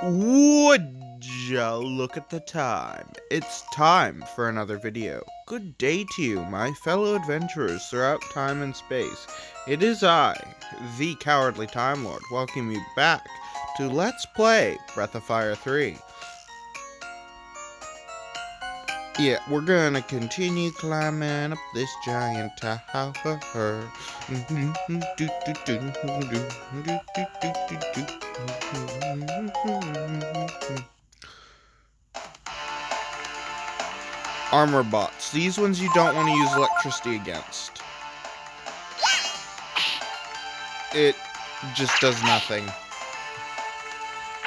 Would ya look at the time? It's time for another video. Good day to you, my fellow adventurers throughout time and space. It is I, the Cowardly Time Lord, welcoming you back to Let's Play Breath of Fire 3. Yeah, we're gonna continue climbing up this giant tower. Armor bots. These ones you don't want to use electricity against. It just does nothing.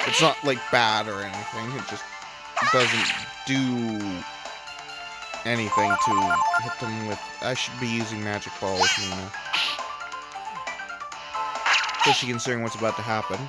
It's not like bad or anything. It just doesn't do anything to hit them with. I should be using Magic Ball with Nina, especially considering what's about to happen.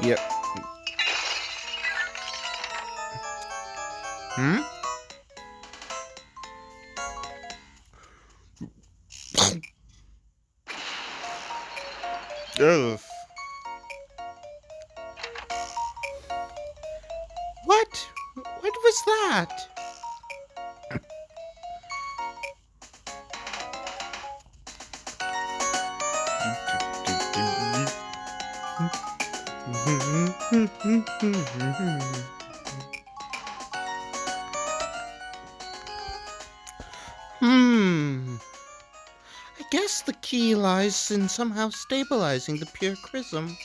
Yep. Ugh. What? What was that? I guess the key lies in somehow stabilizing the pure chrism.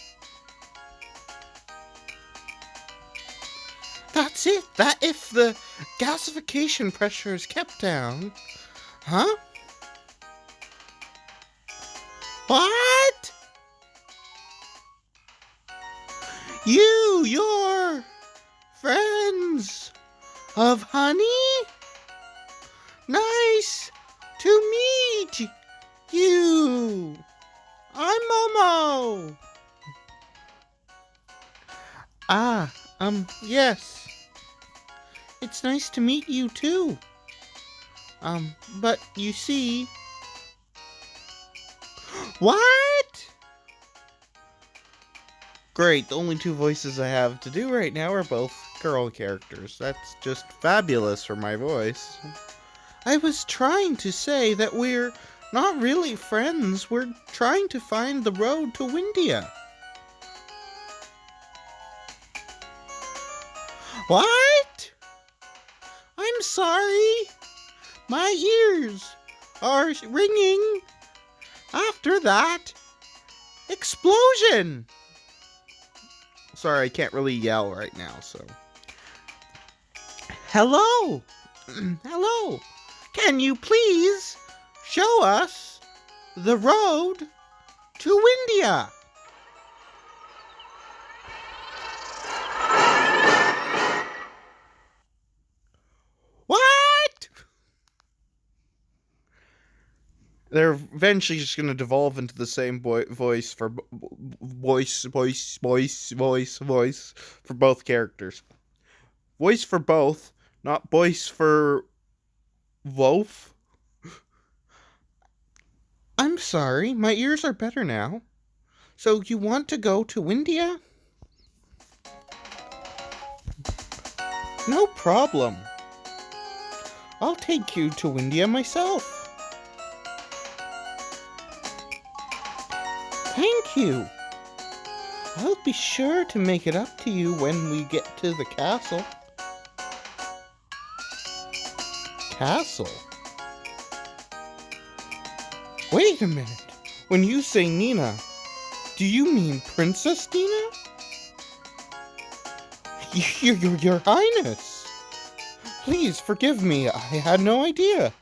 That's it. That if the gasification pressure is kept down. Huh? What? Your friends of honey? Nice to meet you. I'm Momo. Yes. It's nice to meet you too. But you see... What? Great, the only two voices I have to do right now are both girl characters. That's just fabulous for my voice. I was trying to say that we're not really friends. We're trying to find the road to Windia. What? I'm sorry. My ears are ringing after that explosion. Sorry, I can't really yell right now, so. Hello. Hello. Can you please show us the road to Windia? What? They're eventually just going to devolve into the same voice for voice for both characters. Voice for both, not voice for Wolf. I'm sorry, my ears are better now. So you want to go to Windia? No problem. I'll take you to Windia myself. Thank you. I'll be sure to make it up to you when we get to the castle. Castle? Wait a minute. When you say Nina, do you mean Princess Nina? Your Highness. Please forgive me. I had no idea.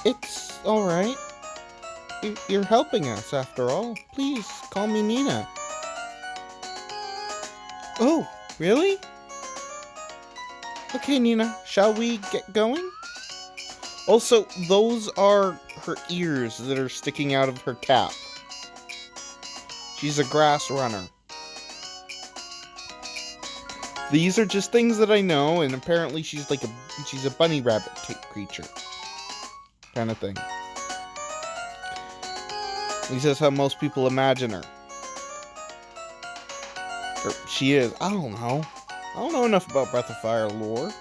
It's all right. You're helping us, after all. Please, call me Nina. Oh, really? Okay, Nina, shall we get going? Also, those are her ears that are sticking out of her cap. She's a grass runner. These are just things that I know, and apparently she's a bunny rabbit type creature. Kind of thing. At least that's how most people imagine her. Or she is. I don't know. I don't know enough about Breath of Fire lore.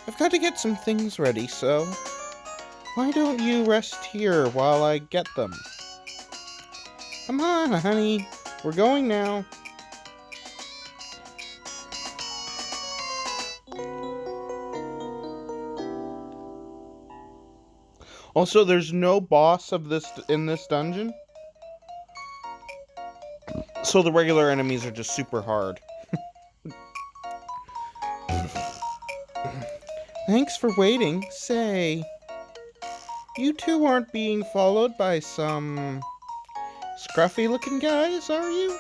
I've got to get some things ready, so why don't you rest here while I get them? Come on, honey. We're going now. Also, there's no boss of this in this dungeon. So the regular enemies are just super hard. Thanks for waiting. Say, you two aren't being followed by some scruffy-looking guys, are you?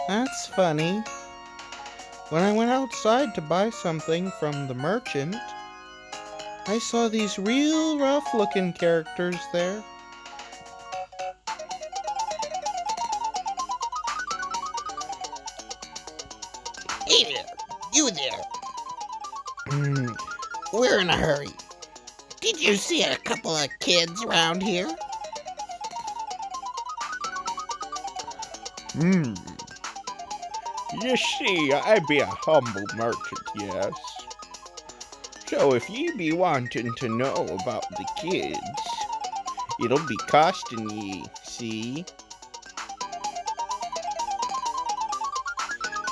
That's funny. When I went outside to buy something from the merchant, I saw these real rough-looking characters there. Hey there, you there. We're in a hurry. Did you see a couple of kids around here? You see, I be a humble merchant, yes. So if ye be wanting to know about the kids, it'll be costing ye, see?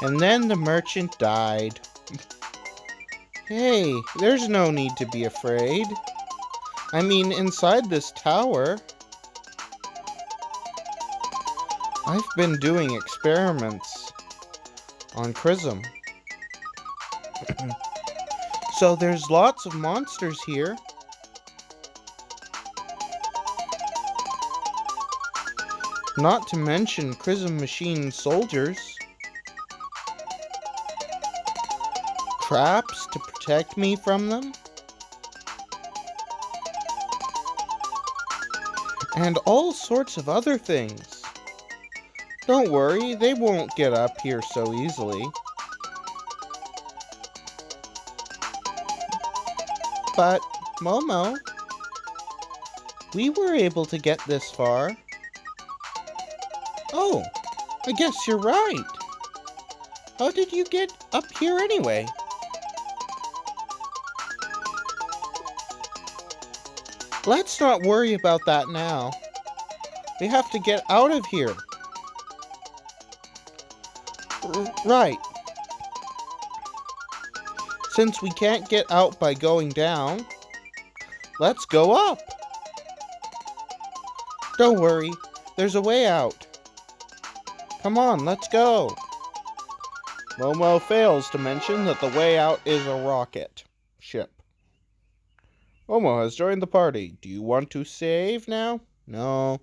And then the merchant died. Hey, there's no need to be afraid. I mean, inside this tower, I've been doing experiments on Chrism. So there's lots of monsters here. Not to mention Chrism machine soldiers. Traps to protect me from them. And all sorts of other things. Don't worry, they won't get up here so easily. But, Momo, we were able to get this far. Oh, I guess you're right. How did you get up here anyway? Let's not worry about that now. We have to get out of here. Right. Since we can't get out by going down, let's go up. Don't worry, there's a way out. Come on, let's go. Momo fails to mention that the way out is a rocket ship. Momo has joined the party. Do you want to save now? No.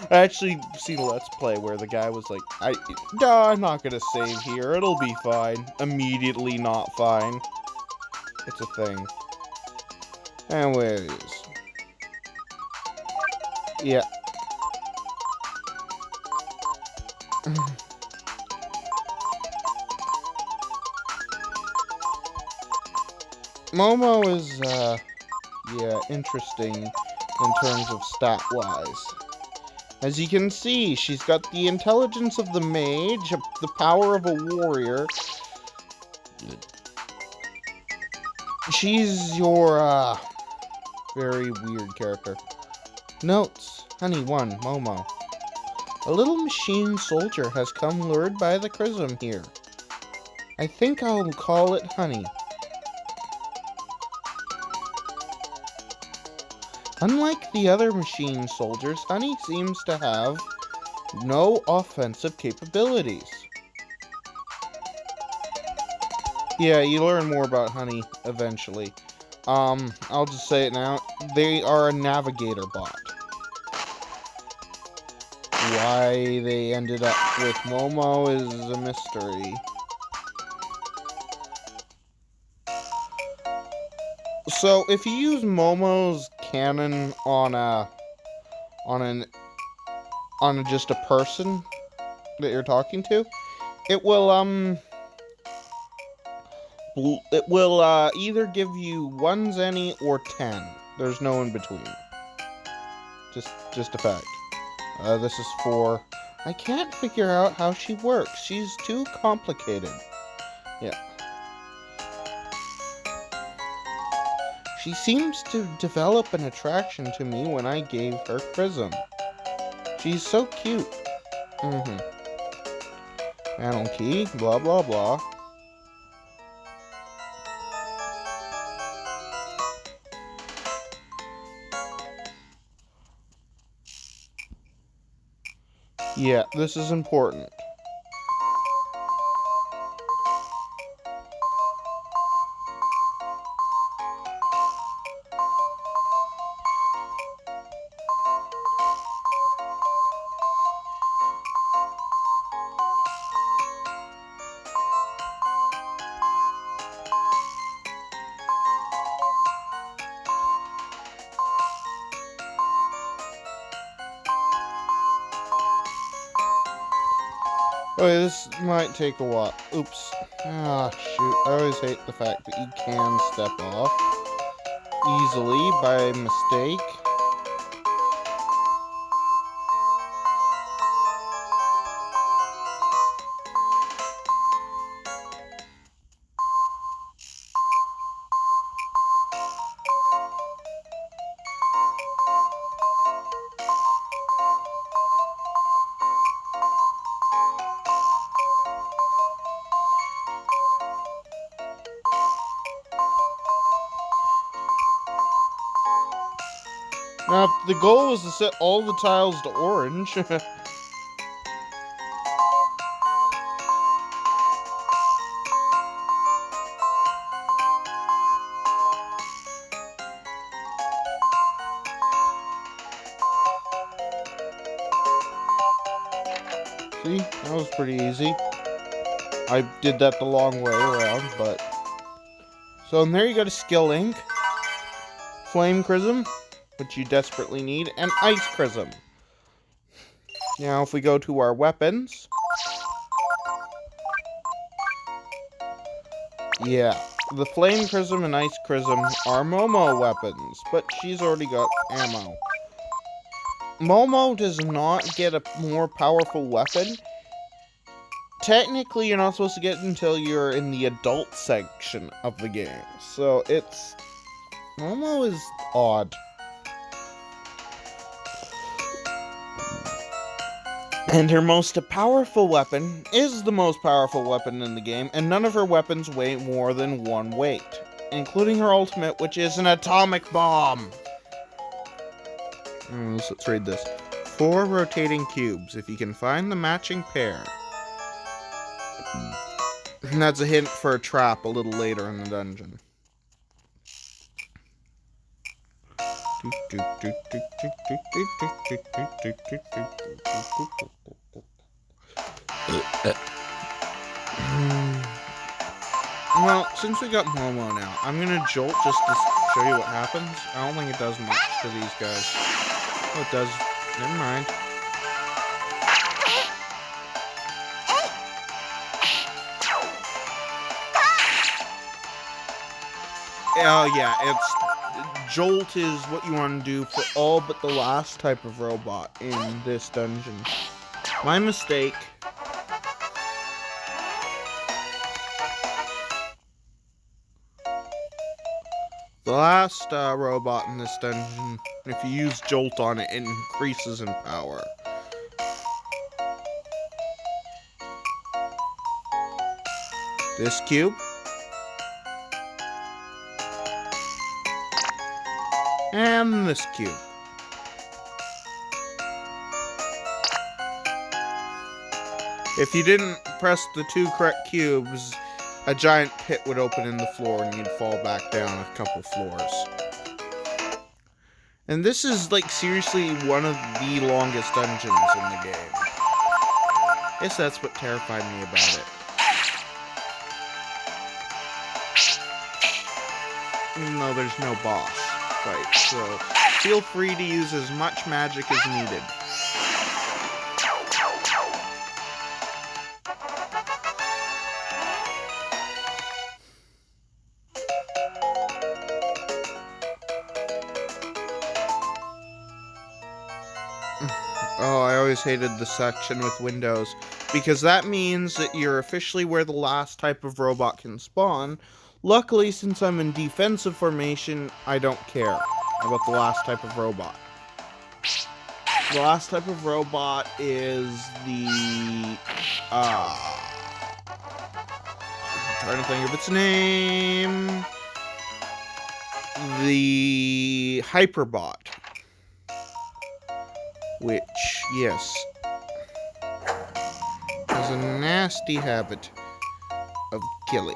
I actually seen a Let's Play where the guy was like, I'm not gonna save here. It'll be fine. Immediately not fine. It's a thing. Anyways. Yeah. Momo is, yeah, interesting in terms of stat-wise. As you can see, she's got the intelligence of the mage, the power of a warrior. She's your, very weird character. Notes. Honey 1, Momo. A little machine soldier has come lured by the Chrism here. I think I'll call it Honey. Unlike the other machine soldiers, Honey seems to have no offensive capabilities. Yeah, you learn more about Honey eventually. I'll just say it now. They are a navigator bot. Why they ended up with Momo is a mystery. So if you use Momo's cannon on just a person that you're talking to, it will either give you 1 zenny or 10. There's no in between. Just a fact. This is for... I can't figure out how she works. She's too complicated. Yeah. She seems to develop an attraction to me when I gave her Chrism. She's so cute. Panel key, blah blah blah. Yeah, this is important. Okay, this might take a while. Oops. Ah, shoot. I always hate the fact that you can step off easily by mistake. Now, the goal was to set all the tiles to orange. See? That was pretty easy. I did that the long way around, but... So, and there you got a skill ink. Flame Chrism, which you desperately need, and Ice Chrism. Now, if we go to our weapons... Yeah, the Flame Chrism and Ice Chrism are Momo weapons, but she's already got ammo. Momo does not get a more powerful weapon. Technically, you're not supposed to get it until you're in the adult section of the game. So, it's... Momo is odd. And her most powerful weapon is the most powerful weapon in the game, and none of her weapons weigh more than 1 weight, including her ultimate, which is an atomic bomb. Let's read this. 4 rotating cubes, if you can find the matching pair. And that's a hint for a trap a little later in the dungeon. Well, since we got Momo now, I'm gonna jolt just to show you what happens. I don't think it does much to these guys. Oh, it does. Never mind. Oh yeah, Jolt is what you want to do for all but the last type of robot in this dungeon. My mistake. The last robot in this dungeon, if you use Jolt on it, it increases in power. This cube. And this cube. If you didn't press the 2 correct cubes, a giant pit would open in the floor and you'd fall back down a couple floors. And this is, like, seriously one of the longest dungeons in the game. Guess that's what terrified me about it. Even though there's no boss fight, so feel free to use as much magic as needed. Oh, I always hated the section with windows, because that means that you're officially where the last type of robot can spawn. Luckily, since I'm in defensive formation, I don't care about the last type of robot. The last type of robot is the, I'm trying to think of its name. The Hyperbot. Which, yes, has a nasty habit of killing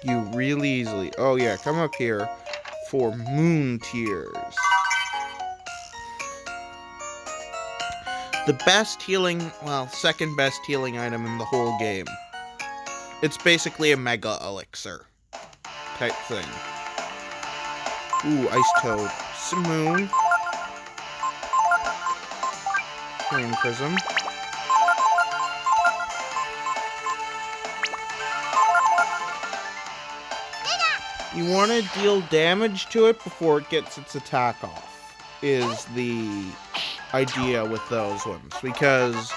you really easily. Oh yeah, come up here for Moon Tears. The best healing, well, second best healing item in the whole game. It's basically a mega elixir type thing. Ooh, Ice Toad. Simoon. Flame Prism. You want to deal damage to it before it gets its attack off, is the idea with those ones. Because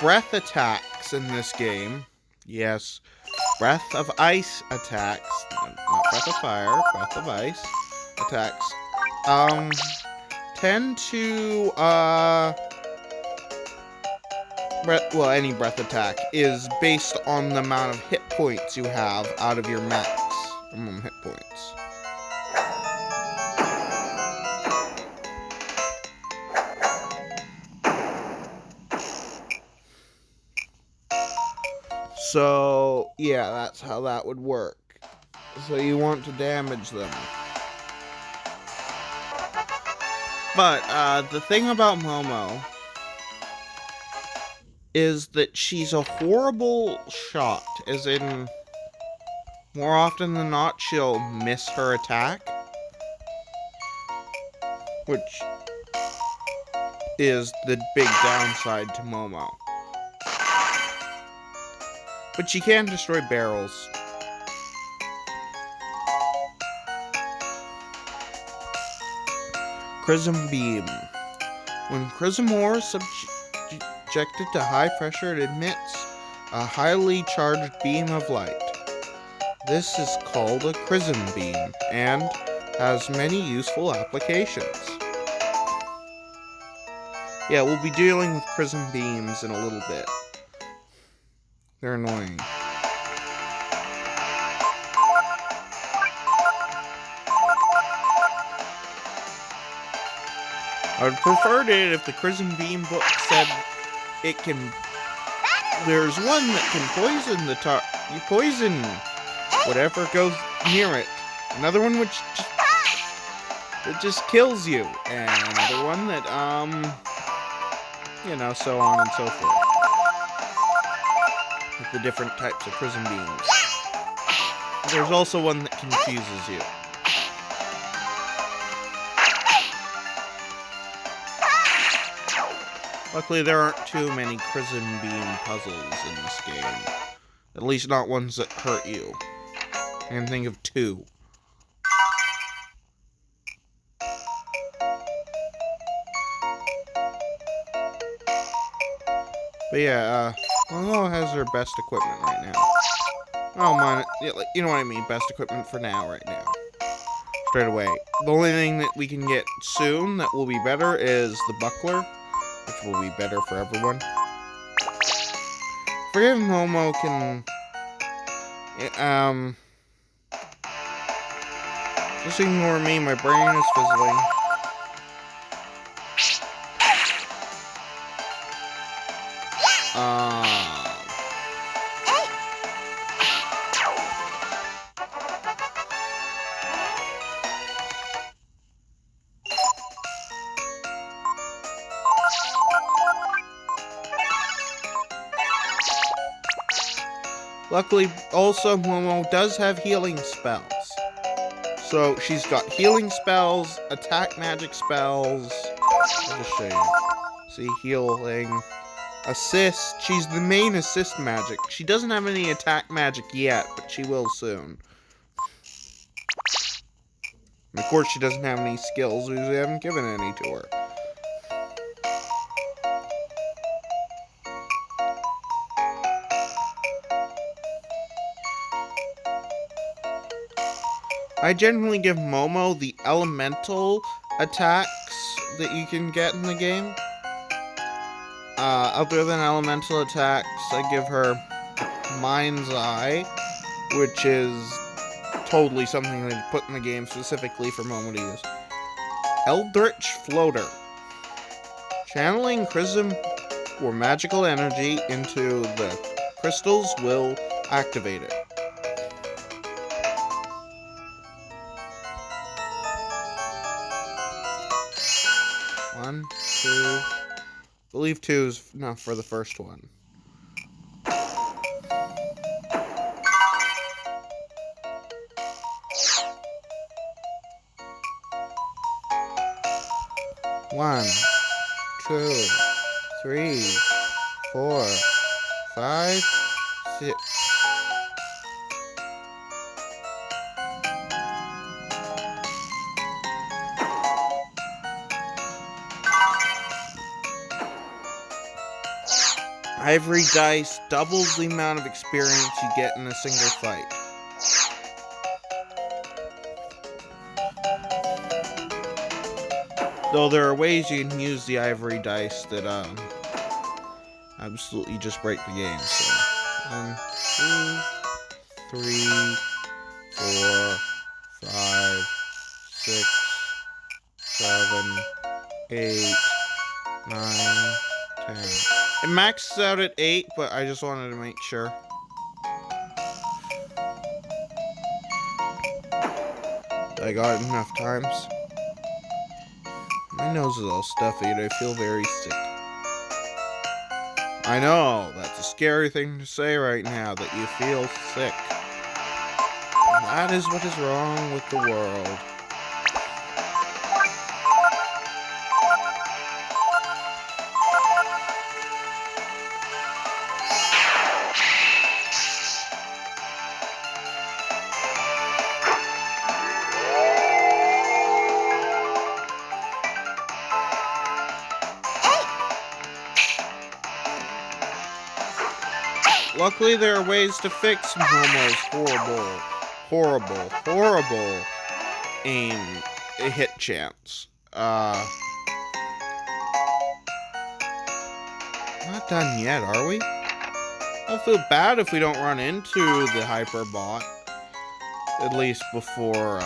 breath attacks in this game, yes, breath of ice attacks, not breath of fire, breath of ice attacks, tend to, any breath attack is based on the amount of hit points you have out of your maximum hit points. So, yeah, that's how that would work. So you want to damage them. But, the thing about Momo is that she's a horrible shot, as in, more often than not, she'll miss her attack, which is the big downside to Momo. But she can destroy barrels. Chrism Beam. When Chrism ore is subjected to high pressure, it emits a highly charged beam of light. This is called a Chrism Beam, and has many useful applications. Yeah, we'll be dealing with Chrism Beams in a little bit. They're annoying. I would prefer it if the Chrism Beam book said it can... There's one that can poison the you poison whatever goes near it. Another one which just kills you. And another one that, you know, so on and so forth. With the different types of Chrism Beams. There's also one that confuses you. Luckily, there aren't too many Chrism Beam puzzles in this game. At least not ones that hurt you. I can think of 2. But yeah, Momo has her best equipment right now. Oh, mine, you know what I mean, best equipment for now, right now. Straight away. The only thing that we can get soon that will be better is the Buckler, which will be better for everyone. Forgive Momo can... Just ignore me, my brain is fizzling. Luckily, also, Momo does have healing spells. So, she's got healing spells, attack magic spells. I'll just show you. See, healing, assist. She's the main assist magic. She doesn't have any attack magic yet, but she will soon. And of course, she doesn't have any skills because we haven't given any to her. I generally give Momo the elemental attacks that you can get in the game. Other than elemental attacks, I give her Mind's Eye, which is totally something they put in the game specifically for Momo to use. Eldritch Floater. Channeling Chrism or magical energy into the crystals will activate it. One, two. I believe 2 is enough for the first one. One, 2, 3, 4, 5, 6. Ivory dice doubles the amount of experience you get in a single fight. Though there are ways you can use the ivory dice that absolutely just break the game. So 1, 2, 3, 4, 5, 6, 7, 8, 9, 10. It maxes out at 8, but I just wanted to make sure. I got it enough times. My nose is all stuffy and I feel very sick. I know, that's a scary thing to say right now, that you feel sick. That is what is wrong with the world. Luckily, there are ways to fix Momo's horrible aim hit chance. Not done yet, are we? I'll feel bad if we don't run into the Hyperbot. At least before,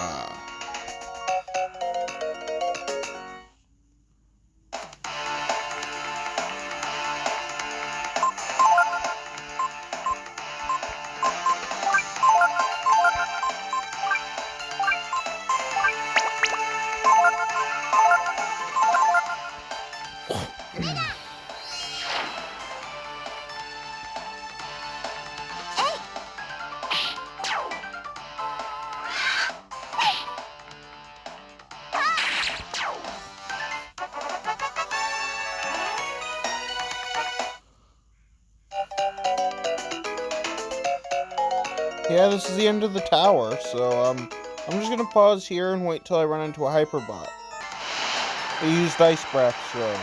yeah, this is the end of the tower, so, I'm just gonna pause here and wait till I run into a Hyperbot. I used Ice Breath, so...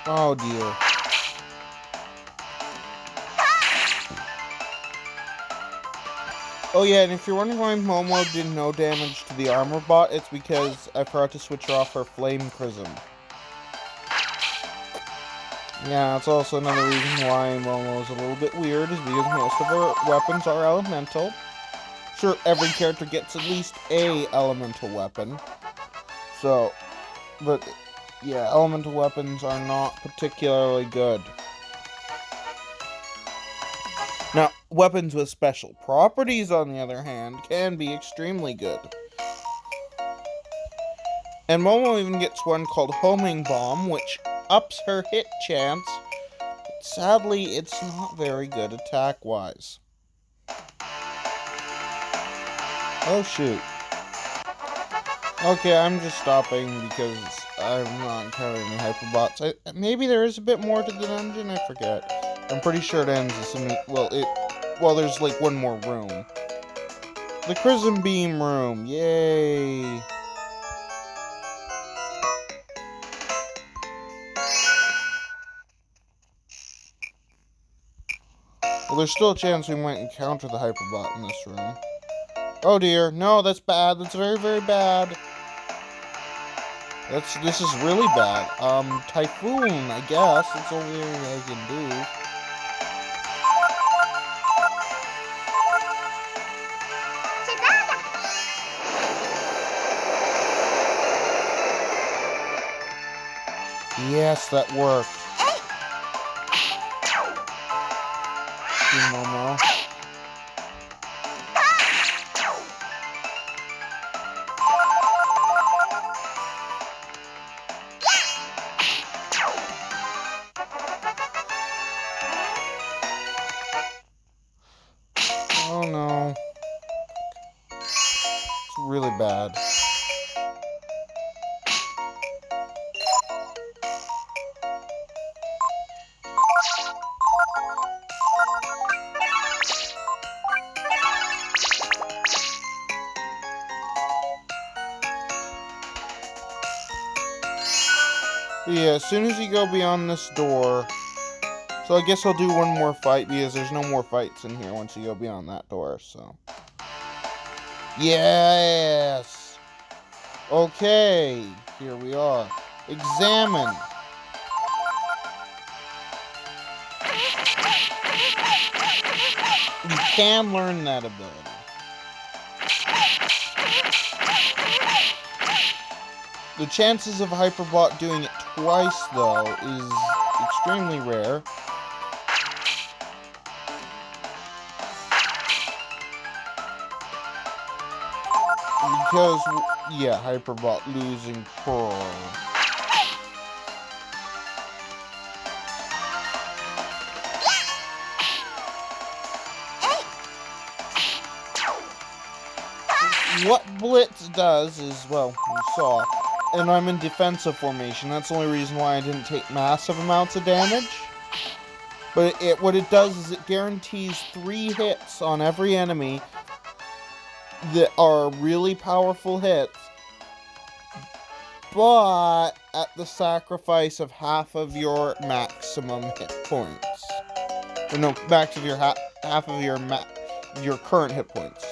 Oh, dear. Oh, yeah, and if you're wondering why Momo did no damage to the Armor Bot, it's because I forgot to switch off her Flame Chrism. Yeah, that's also another reason why Momo is a little bit weird, is because most of her weapons are elemental. Sure, every character gets at least a elemental weapon. So, but, yeah, elemental weapons are not particularly good. Now, weapons with special properties, on the other hand, can be extremely good. And Momo even gets one called Homing Bomb, which ups her hit chance. But sadly, it's not very good attack-wise. Oh, shoot. Okay, I'm just stopping because I'm not encountering any Hyperbots. Maybe there is a bit more to the dungeon, I forget. I'm pretty sure it ends as soon as, well, there's like one more room. The Chrism Beam room, yay! Well, there's still a chance we might encounter the Hyperbot in this room. Oh dear, no, that's bad. That's very, very bad. This is really bad. Typhoon, I guess. That's the only thing I can do. Yes, that worked. Momo. Oh no. It's really bad. But yeah, as soon as you go beyond this door, so I guess I'll do one more fight because there's no more fights in here once you go beyond that door, so. Yes! Okay, here we are. Examine. You can learn that ability. The chances of Hyperbot doing it twice, though, is extremely rare. Because, yeah, Hyperbot losing Pearl. What Blitz does is, well, you saw, and I'm in defensive formation. That's the only reason why I didn't take massive amounts of damage. But what it does is it guarantees 3 hits on every enemy that are really powerful hits, but at the sacrifice of half of your maximum hit points. Or no, max of your half of your current hit points.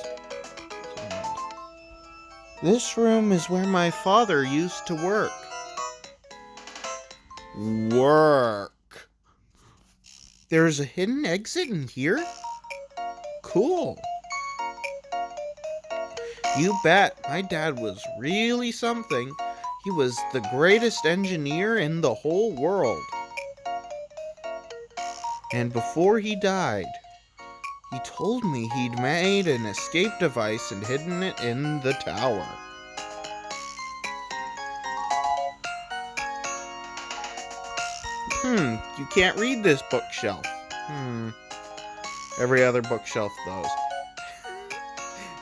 This room is where my father used to work. Work. There's a hidden exit in here? Cool. You bet. My dad was really something. He was the greatest engineer in the whole world. And before he died, he told me he'd made an escape device and hidden it in the tower. You can't read this bookshelf. Every other bookshelf, those.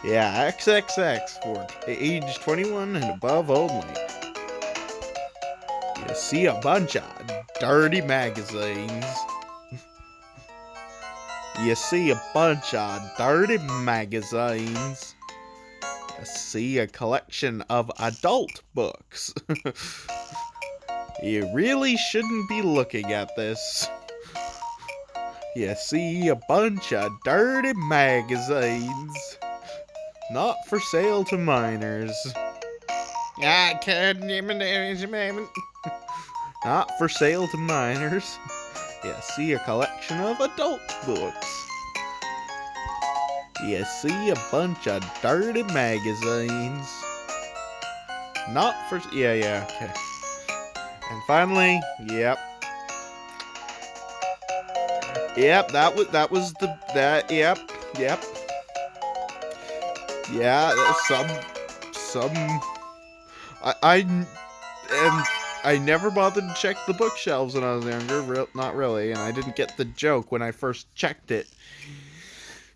Yeah, XXX for age 21 and above only. You see a bunch of dirty magazines. You see a bunch of dirty magazines. You see a collection of adult books. You really shouldn't be looking at this. You see a bunch of dirty magazines. Not for sale to minors. Not for sale to minors. You see a collection of adult books. You see a bunch of dirty magazines. Not for... Yeah, okay. And finally, yep. Yep, yep. Yeah, some I never bothered to check the bookshelves when I was younger. Not really, and I didn't get the joke when I first checked it.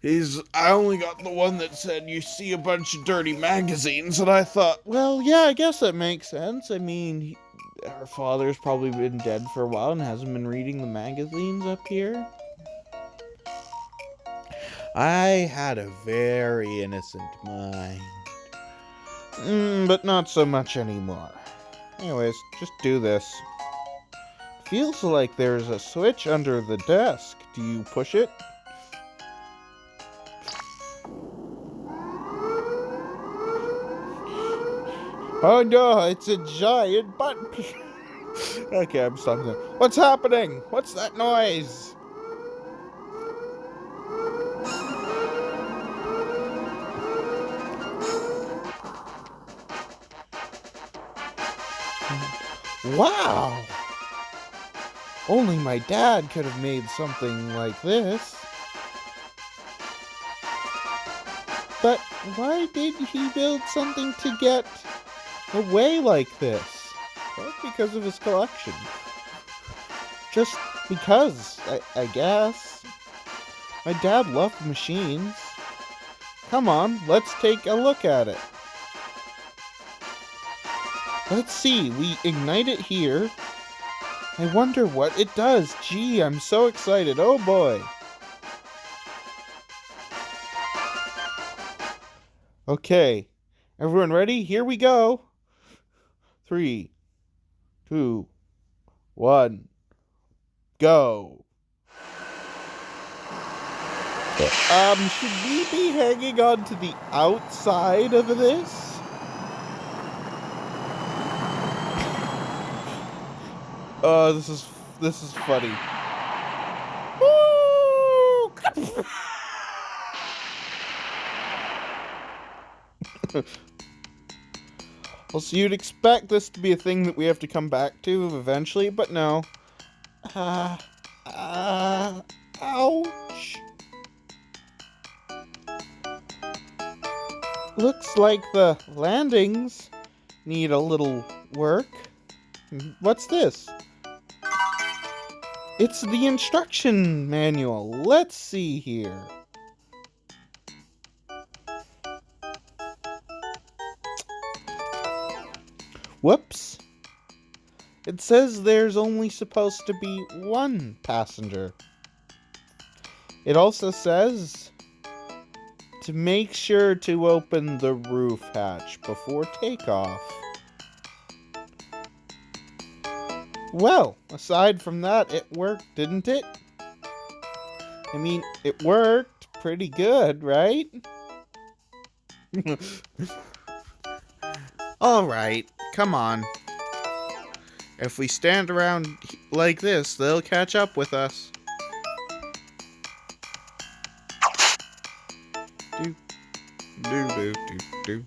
I only got the one that said you see a bunch of dirty magazines, and I thought, well, yeah, I guess that makes sense. I mean, her father's probably been dead for a while and hasn't been reading the magazines up here. I had a very innocent mind. But not so much anymore. Anyways, just do this. Feels like there's a switch under the desk. Do you push it? Oh no, it's a giant button. Okay, I'm stopping there. What's happening? What's that noise? Wow! Only my dad could have made something like this. But why did he build something to get away like this? Well, because of his collection. Just because, I guess. My dad loved machines. Come on, let's take a look at it. Let's see, we ignite it here. I wonder what it does. Gee, I'm so excited. Oh boy. Okay, everyone ready? Here we go. 3, 2, 1, go. Should we be hanging on to the outside of this? Oh, this is funny. Woo! Well, so you'd expect this to be a thing that we have to come back to eventually, but no. Ouch. Looks like the landings need a little work. What's this? It's the instruction manual. Let's see here. Whoops. It says there's only supposed to be one passenger. It also says to make sure to open the roof hatch before takeoff. Well, aside from that, it worked, didn't it? I mean, it worked pretty good, right? Alright, come on. If we stand around like this, they'll catch up with us. Do, do, do, do, do.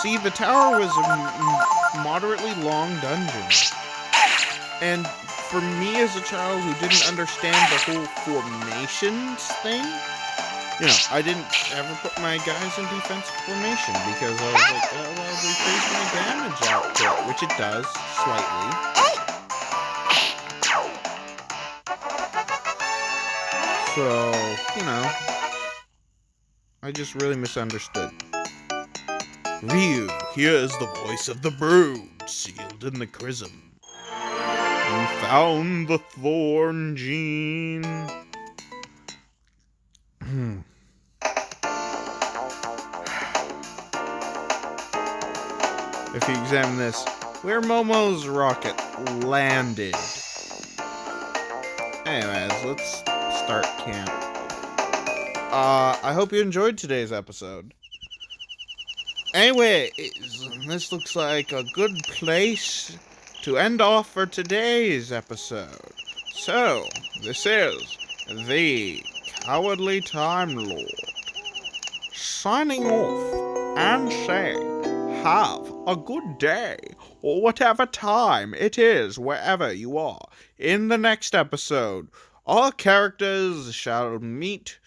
See, the tower was a moderately long dungeon. And for me as a child who didn't understand the whole formations thing, you know, I didn't ever put my guys in defensive formation because I was like, oh, well, they increase my damage output, which it does, slightly. So, you know, I just really misunderstood. Ryu, here is the voice of the brood, sealed in the chrism. You found the thorn gene. If you examine this, where Momo's rocket landed. Anyways, let's start camp. I hope you enjoyed today's episode. Anyway, this looks like a good place to end off for today's episode. So, this is the Cowardly Time Lord signing off and saying, have a good day, or whatever time it is, wherever you are. In the next episode, our characters shall meet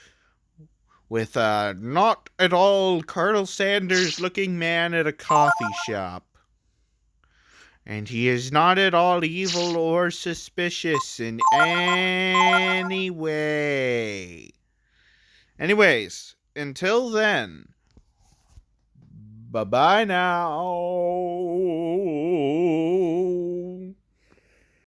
with a not at all Colonel Sanders looking man at a coffee shop. And he is not at all evil or suspicious in any way. Anyways, until then, bye-bye now.